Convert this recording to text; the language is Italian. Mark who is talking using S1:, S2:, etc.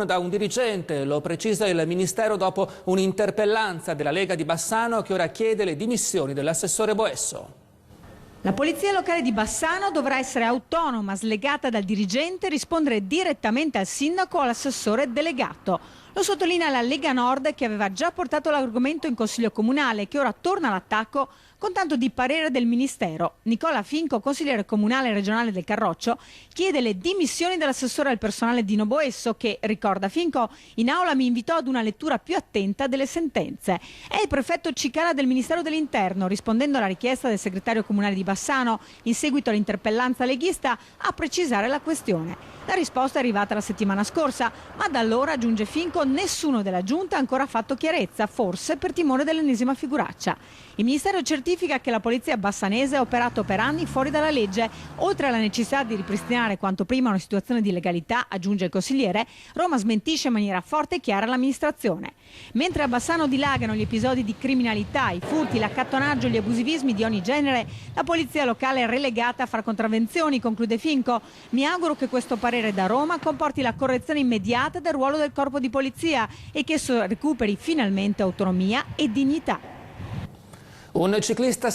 S1: non da un dirigente, lo precisa il Ministero dopo un'interpellanza della Lega di Bassano che ora chiede le dimissioni dell'assessore Boesso.
S2: La polizia locale di Bassano dovrà essere autonoma, slegata dal dirigente e rispondere direttamente al sindaco o all'assessore delegato. Lo sottolinea la Lega Nord, che aveva già portato l'argomento in Consiglio Comunale, che ora torna all'attacco con tanto di parere del Ministero. Nicola Finco, consigliere comunale e regionale del Carroccio, chiede le dimissioni dell'assessore al personale Dino Boesso che, ricorda Finco, in aula mi invitò ad una lettura più attenta delle sentenze. È il prefetto Cicala del Ministero dell'Interno, rispondendo alla richiesta del segretario comunale di Bassano, in seguito all'interpellanza leghista, a precisare la questione. La risposta è arrivata la settimana scorsa, ma da allora, aggiunge Finco, nessuno della Giunta ha ancora fatto chiarezza, forse per timore dell'ennesima figuraccia. Il Ministero certifica che la polizia bassanese ha operato per anni fuori dalla legge. Oltre alla necessità di ripristinare quanto prima una situazione di legalità, aggiunge il consigliere, Roma smentisce in maniera forte e chiara l'amministrazione. Mentre a Bassano dilagano gli episodi di criminalità, i furti, l'accattonaggio, gli abusivismi di ogni genere, la polizia locale è relegata a far contravvenzioni, conclude Finco. Mi auguro che questo parere da Roma comporti la correzione immediata del ruolo del corpo di polizia e che esso recuperi finalmente autonomia e dignità.
S1: Un ciclista